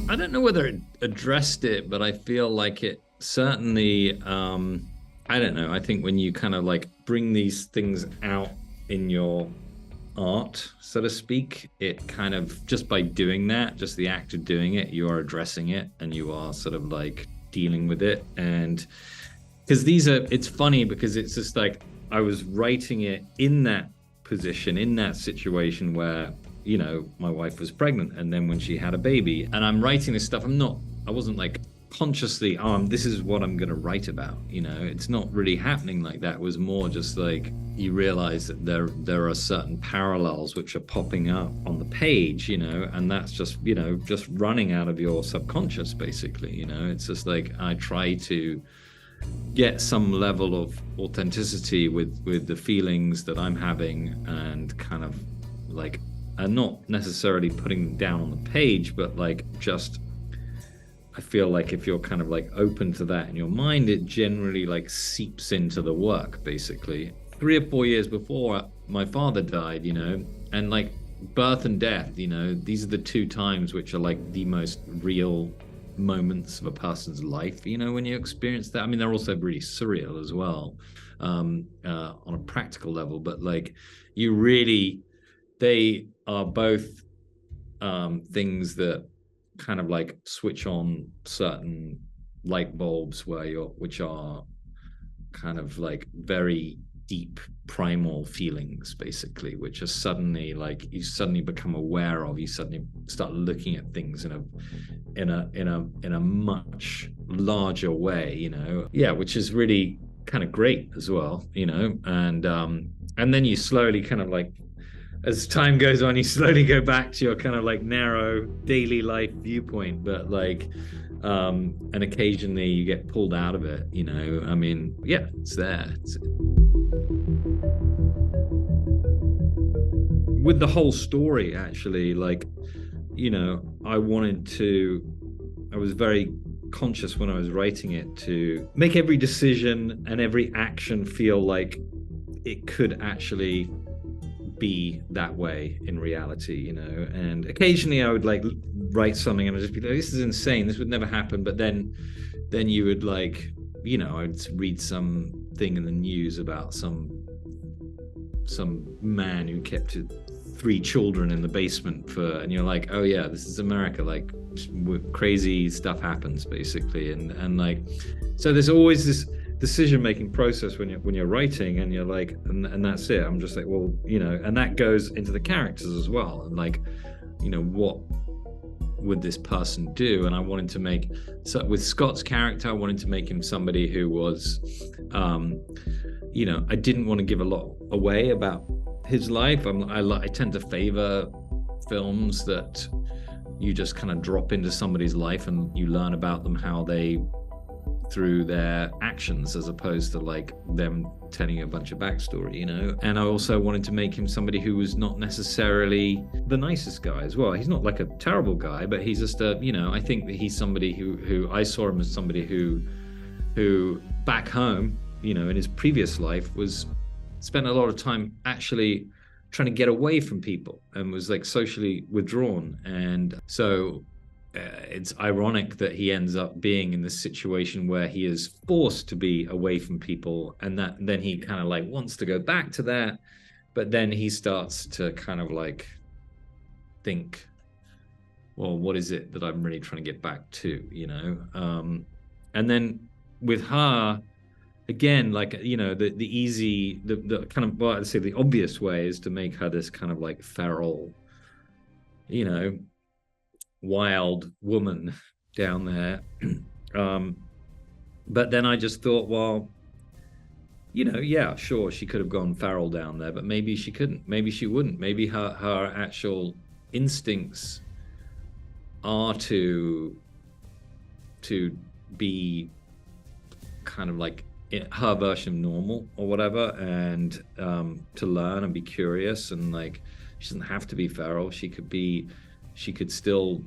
I don't know whether it addressed it, but I feel like it certainly, I don't know. I think when you kind of like bring these things out in your art, so to speak, it kind of, just by doing that, just the act of doing it, you are addressing it and you are sort of like dealing with it. And because it's funny because it's just like I was writing it in that position, in that situation where, you know, my wife was pregnant and then when she had a baby, and I'm writing this stuff, I wasn't like consciously, this is what I'm going to write about, you know. It's not really happening like that. It was more just like you realize that there are certain parallels which are popping up on the page, you know, and that's just, you know, just running out of your subconscious basically, you know. It's just like I try to get some level of authenticity with the feelings that I'm having, and kind of like, and not necessarily putting them down on the page, but like just, I feel like if you're kind of like open to that in your mind, it generally like seeps into the work basically. 3 or 4 years before my father died, you know, and like birth and death, you know, these are the two times which are like the most real moments of a person's life, you know, when you experience that. I mean, they're also really surreal as well, on a practical level, but like you really, they are both things that kind of like switch on certain light bulbs which are kind of like very deep primal feelings basically, which are suddenly like you suddenly become aware of. You suddenly start looking at things in a much larger way, you know. Yeah, which is really kind of great as well, you know. And then you slowly kind of like, as time goes on, you slowly go back to your kind of like narrow daily life viewpoint, but like, and occasionally you get pulled out of it, you know. I mean, yeah, it's there. With the whole story, actually, like, you know, I was very conscious when I was writing it to make every decision and every action feel like it could actually be that way in reality, you know. And occasionally I would like write something and I'd just be like, this is insane, this would never happen. But then you would like, you know, I'd read something in the news about some man who kept 3 children in the basement and you're like, oh yeah, this is America, like crazy stuff happens basically. And like, so there's always this decision-making process when you're writing, and you're like, and that's it. I'm just like, well, you know, and that goes into the characters as well. And like, you know, what would this person do? And I wanted to make, so with Scott's character, I wanted to make him somebody who was, you know, I didn't want to give a lot away about his life. I tend to favor films that you just kind of drop into somebody's life and you learn about them, how they, through their actions, as opposed to like them telling you a bunch of backstory, you know. And I also wanted to make him somebody who was not necessarily the nicest guy as well. He's not like a terrible guy, but he's just a, you know, I think that he's somebody who I saw him as somebody who back home, you know, in his previous life spent a lot of time actually trying to get away from people and was like socially withdrawn. And so it's ironic that he ends up being in this situation where he is forced to be away from people, and that then he kind of like wants to go back to that, but then he starts to kind of like think, well, what is it that I'm really trying to get back to, you know? And then with her, again, like, you know, the easy, the kind of, well, I'd say the obvious way is to make her this kind of like feral, you know, wild woman down there. But then I just thought, well, you know, yeah, sure, she could have gone feral down there, but maybe she couldn't, maybe she wouldn't, maybe her actual instincts are to be kind of like her version of normal or whatever, and to learn and be curious, and like she doesn't have to be feral. She could still,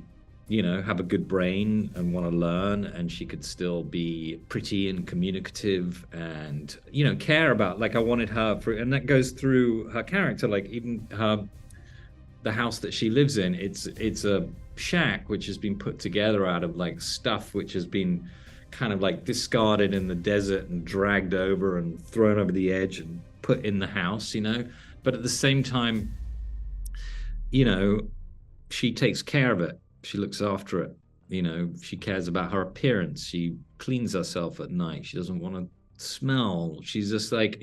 you know, have a good brain and want to learn, and she could still be pretty and communicative and, you know, care about, like, I wanted her for, and that goes through her character, like even her the house that she lives in, it's a shack which has been put together out of like stuff which has been kind of like discarded in the desert and dragged over and thrown over the edge and put in the house, but at the same time, you know she takes care of it, she looks after it, she cares about her appearance, she cleans herself at night, she doesn't want to smell, she's just like,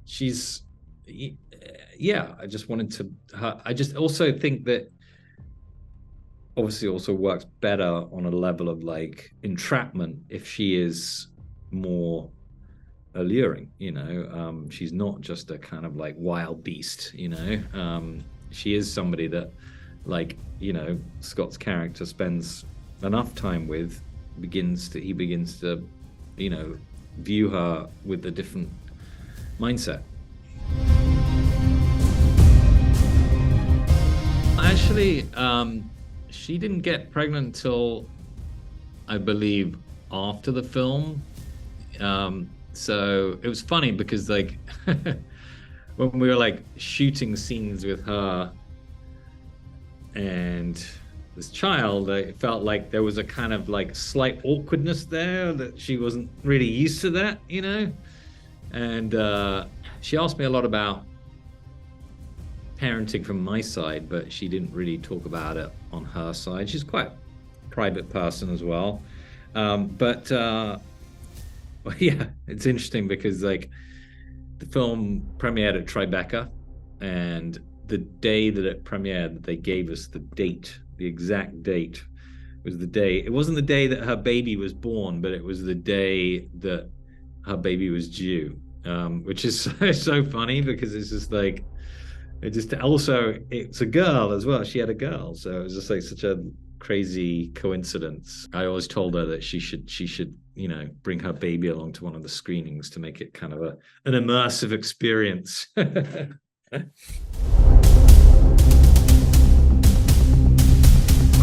she's, yeah, I just wanted to I just also think that obviously also works better on a level of like entrapment if she is more alluring, she's not just a kind of like wild beast, she is somebody that, like, Scott's character spends enough time with, he begins to view her with a different mindset. Actually, she didn't get pregnant until, I believe, after the film. So it was funny because, like, when we were like shooting scenes with her and this child, I felt like there was a kind of like slight awkwardness there, that she wasn't really used to that, and she asked me a lot about parenting from my side, but she didn't really talk about it on her side. She's quite a private person as well. But yeah, it's interesting because like the film premiered at Tribeca, and the day that it premiered, they gave us the date, the exact date was the day. It wasn't the day that her baby was born, but it was the day that her baby was due, which is so funny because it's just like, it just also, it's a girl as well. She had a girl, so it was just like such a crazy coincidence. I always told her that she should bring her baby along to one of the screenings to make it kind of an immersive experience.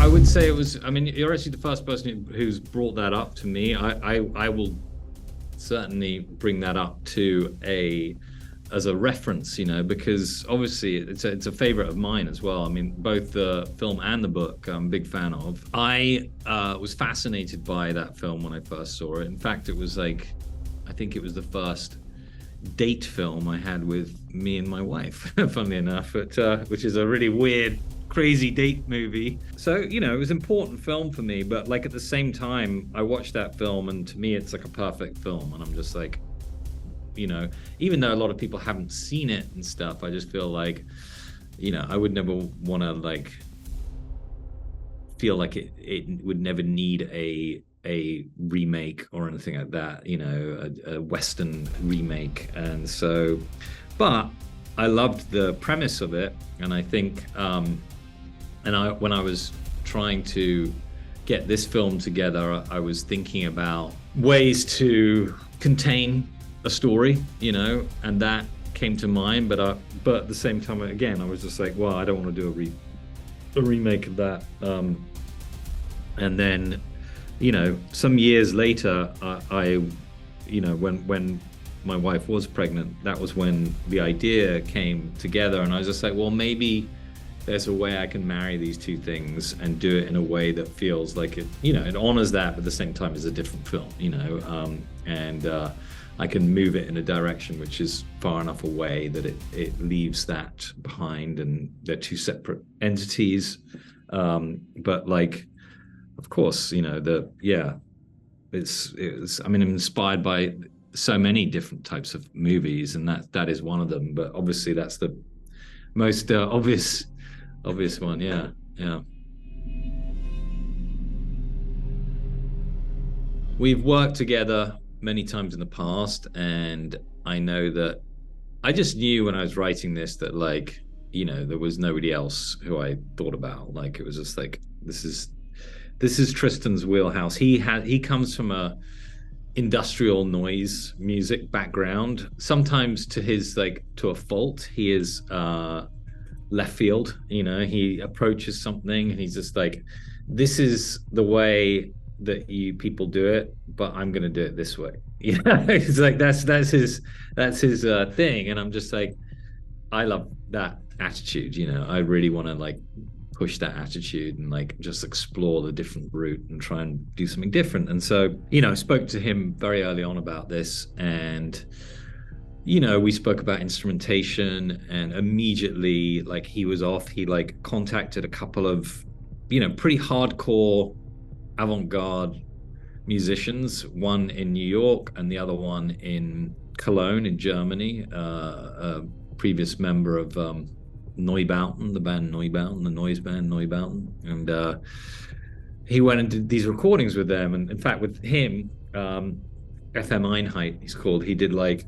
I would say it was, I mean, you're actually the first person who's brought that up to me. I will certainly bring that up as a reference, because obviously it's a favorite of mine as well. I mean, both the film and the book I'm a big fan of. I was fascinated by that film when I first saw it. In fact, it was like, I think it was the first date film I had with me and my wife, funnily enough, which is a really weird, crazy date movie. So, it was an important film for me, but like at the same time, I watched that film and to me it's like a perfect film, and I'm just like, even though a lot of people haven't seen it and stuff, I just feel like, I would never want to like feel like it would never need a remake or anything like that, a Western remake. And so, but I loved the premise of it, and I think, when I was trying to get this film together, I was thinking about ways to contain a story, and that came to mind. But at the same time, again, I was just like, well, I don't want to do a remake of that. And then, some years later, I when my wife was pregnant, that was when the idea came together, and I was just like, well, maybe there's a way I can marry these two things and do it in a way that feels like it, it honors that, but at the same time is a different film, and I can move it in a direction which is far enough away that it leaves that behind, and they're two separate entities. But like, of course, it's I'm inspired by so many different types of movies, and that is one of them. But obviously, that's the most obvious one. Yeah. We've worked together many times in the past, and I know that I just knew when I was writing this that, like, there was nobody else who I thought about. Like, it was just like, this is Tristan's wheelhouse. He comes from a industrial noise music background. Sometimes to a fault, he is left field. He approaches something and he's just like, this is the way that you people do it, but I'm gonna do it this way. It's like that's his thing, and I'm just like, I love that attitude, you know. I really want to like push that attitude and like just explore the different route and try and do something different. And so, you know, I spoke to him very early on about this, and you know, we spoke about instrumentation, and immediately like he was off. He like contacted a couple of, you know, pretty hardcore avant-garde musicians, one in New York and the other one in Cologne in Germany, a previous member of Neubauten, the band Neubauten, the noise band Neubauten. And he went and did these recordings with them. And in fact, with him, FM Einheit, he's called, he did like,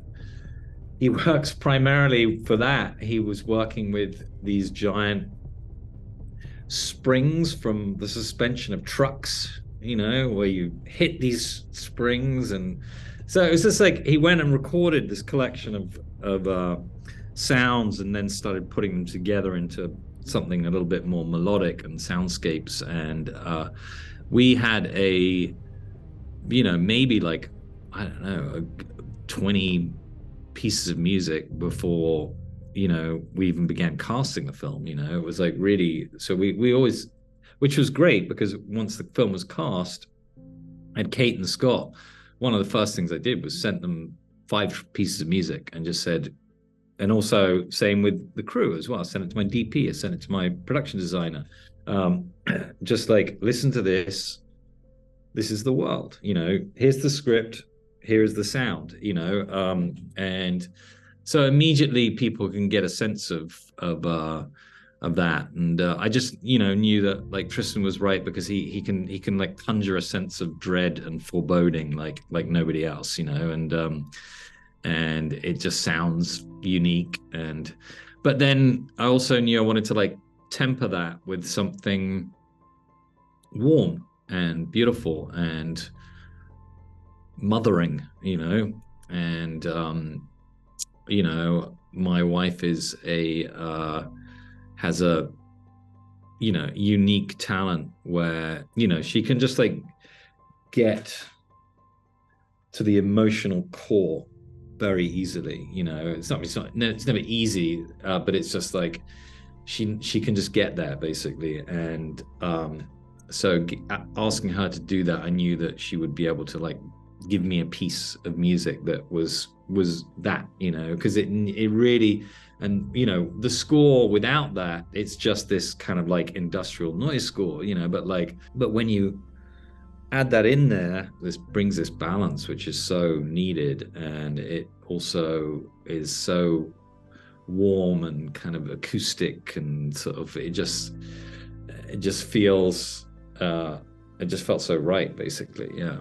he works primarily for that. He was working with these giant springs from the suspension of trucks, you know, where you hit these springs. And so it was just like he went and recorded this collection of sounds and then started putting them together into something a little bit more melodic and soundscapes. And we had a, you know, maybe like, I don't know, 20 pieces of music before, you know, we even began casting the film. You know, it was like really, so we always, which was great, because once the film was cast, and Kate and Scott, one of the first things I did was sent them 5 pieces of music and just said, and also same with the crew as well. I sent it to my DP, I sent it to my production designer. Just like, listen to this. This is the world, you know, here's the script, here's the sound, you know. And so immediately people can get a sense of that. And I just, you know, knew that like Tristan was right, because he can like conjure a sense of dread and foreboding like nobody else, you know. And it just sounds unique. And but then I also knew I wanted to like temper that with something warm and beautiful and mothering, you know. And you know, my wife is has a, you know, unique talent where, you know, she can just like get to the emotional core very easily. You know, it's never easy, but it's just like she can just get there basically. And so asking her to do that, I knew that she would be able to like give me a piece of music that was that, you know, because it really, and you know, the score without that, it's just this kind of like industrial noise score, you know. But when you add that in there, this brings this balance which is so needed, and it also is so warm and kind of acoustic, and sort of it just feels it just felt so right basically. Yeah.